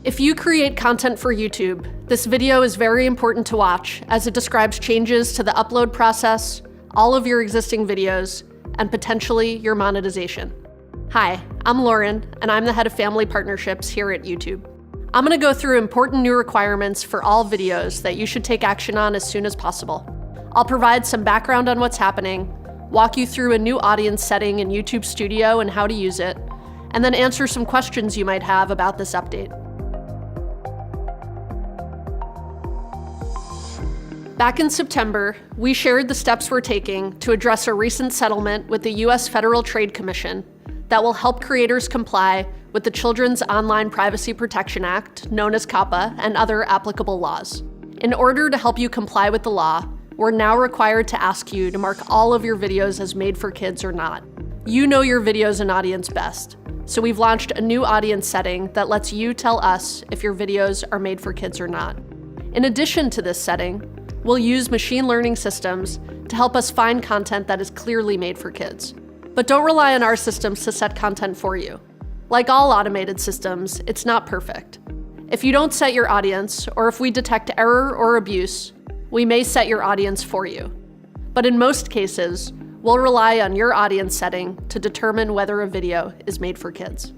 If you create content for YouTube, this video is very important to watch as it describes changes to the upload process, all of your existing videos, and potentially your monetization. Hi, I'm Lauren, and I'm the head of family partnerships here at YouTube. I'm gonna go through important new requirements for all videos that you should take action on as soon as possible. I'll provide some background on what's happening, walk you through a new audience setting in YouTube Studio and how to use it, and then answer some questions you might have about this update. Back in September, we shared the steps we're taking to address a recent settlement with the U.S. Federal Trade Commission that will help creators comply with the Children's Online Privacy Protection Act, known as COPPA, and other applicable laws. In order to help you comply with the law, we're now required to ask you to mark all of your videos as made for kids or not. You know your videos and audience best, so we've launched a new audience setting that lets you tell us if your videos are made for kids or not. In addition to this setting, we'll use machine learning systems to help us find content that is clearly made for kids. But don't rely on our systems to set content for you. Like all automated systems, it's not perfect. If you don't set your audience, or if we detect error or abuse, we may set your audience for you. But in most cases, we'll rely on your audience setting to determine whether a video is made for kids.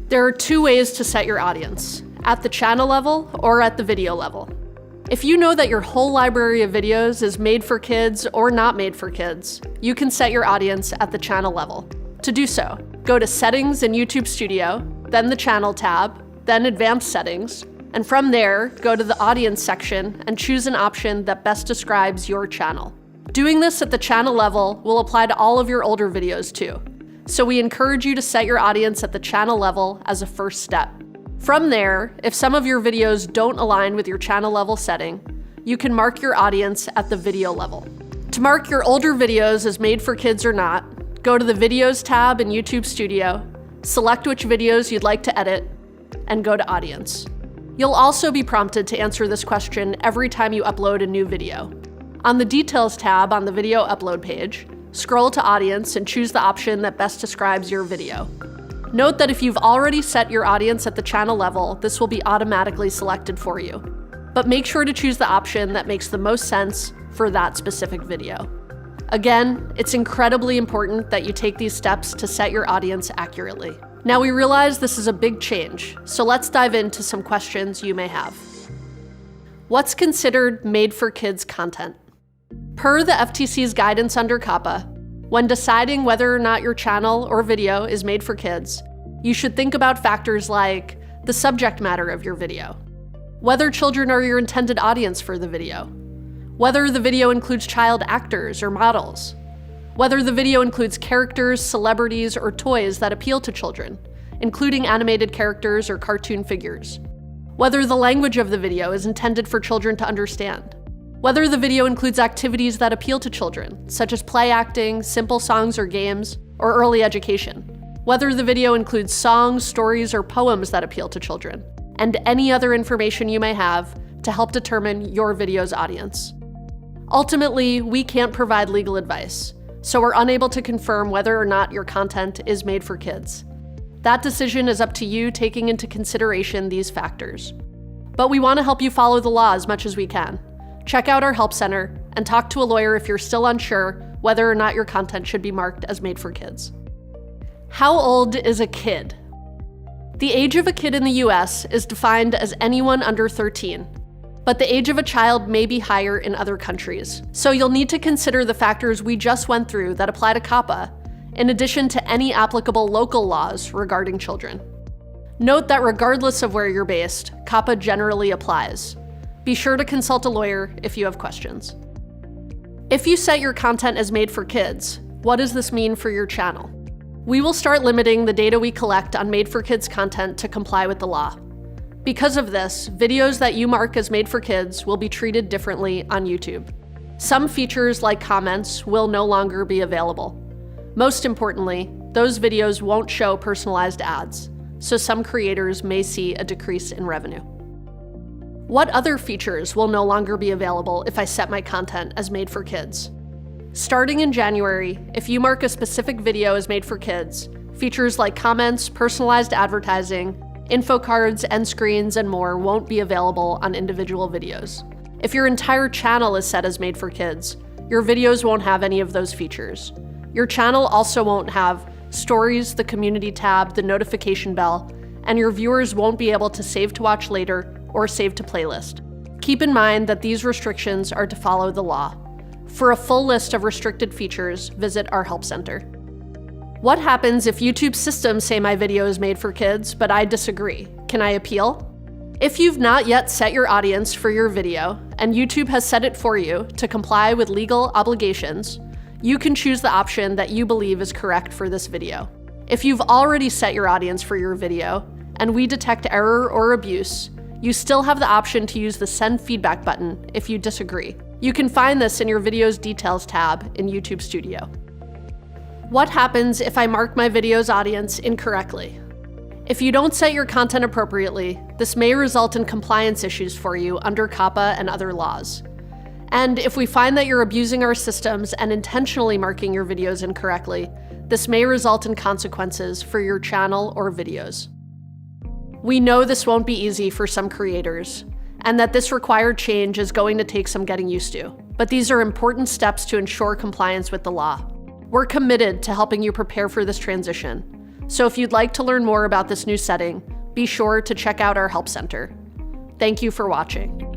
There are two ways to set your audience, at the channel level or at the video level. If you know that your whole library of videos is made for kids or not made for kids, you can set your audience at the channel level. To do so, go to Settings in YouTube Studio, then the Channel tab, then Advanced Settings, and from there, go to the Audience section and choose an option that best describes your channel. Doing this at the channel level will apply to all of your older videos too, so we encourage you to set your audience at the channel level as a first step. From there, if some of your videos don't align with your channel level setting, you can mark your audience at the video level. To mark your older videos as made for kids or not, go to the Videos tab in YouTube Studio, select which videos you'd like to edit, and go to Audience. You'll also be prompted to answer this question every time you upload a new video. On the Details tab on the video upload page, scroll to Audience and choose the option that best describes your video. Note that if you've already set your audience at the channel level, this will be automatically selected for you. But make sure to choose the option that makes the most sense for that specific video. Again, it's incredibly important that you take these steps to set your audience accurately. Now we realize this is a big change, so let's dive into some questions you may have. What's considered made for kids content? Per the FTC's guidance under COPPA, when deciding whether or not your channel or video is made for kids, you should think about factors like the subject matter of your video, whether children are your intended audience for the video, whether the video includes child actors or models, whether the video includes characters, celebrities, or toys that appeal to children, including animated characters or cartoon figures, whether the language of the video is intended for children to understand, whether the video includes activities that appeal to children, such as play acting, simple songs or games, or early education, whether the video includes songs, stories, or poems that appeal to children, and any other information you may have to help determine your video's audience. Ultimately, we can't provide legal advice, so we're unable to confirm whether or not your content is made for kids. That decision is up to you, taking into consideration these factors. But we want to help you follow the law as much as we can. Check out our help center and talk to a lawyer if you're still unsure whether or not your content should be marked as made for kids. How old is a kid? The age of a kid in the US is defined as anyone under 13, but the age of a child may be higher in other countries. So you'll need to consider the factors we just went through that apply to COPPA, in addition to any applicable local laws regarding children. Note that regardless of where you're based, COPPA generally applies. Be sure to consult a lawyer if you have questions. If you set your content as made for kids, what does this mean for your channel? We will start limiting the data we collect on made for kids content to comply with the law. Because of this, videos that you mark as made for kids will be treated differently on YouTube. Some features like comments will no longer be available. Most importantly, those videos won't show personalized ads, so some creators may see a decrease in revenue. What other features will no longer be available if I set my content as made for kids? Starting in January, if you mark a specific video as made for kids, features like comments, personalized advertising, Info cards, end screens, and more won't be available on individual videos. If your entire channel is set as made for kids, your videos won't have any of those features. Your channel also won't have stories, the community tab, the notification bell, and your viewers won't be able to save to watch later or save to playlist. Keep in mind that these restrictions are to follow the law. For a full list of restricted features, visit our Help Center. What happens if YouTube's systems say my video is made for kids, but I disagree? Can I appeal? If you've not yet set your audience for your video, and YouTube has set it for you to comply with legal obligations, you can choose the option that you believe is correct for this video. If you've already set your audience for your video, and we detect error or abuse, you still have the option to use the Send Feedback button if you disagree. You can find this in your Video's Details tab in YouTube Studio. What happens if I mark my video's audience incorrectly? If you don't set your content appropriately, this may result in compliance issues for you under COPPA and other laws. And if we find that you're abusing our systems and intentionally marking your videos incorrectly, this may result in consequences for your channel or videos. We know this won't be easy for some creators, and that this required change is going to take some getting used to. But these are important steps to ensure compliance with the law. We're committed to helping you prepare for this transition. So if you'd like to learn more about this new setting, be sure to check out our Help Center. Thank you for watching.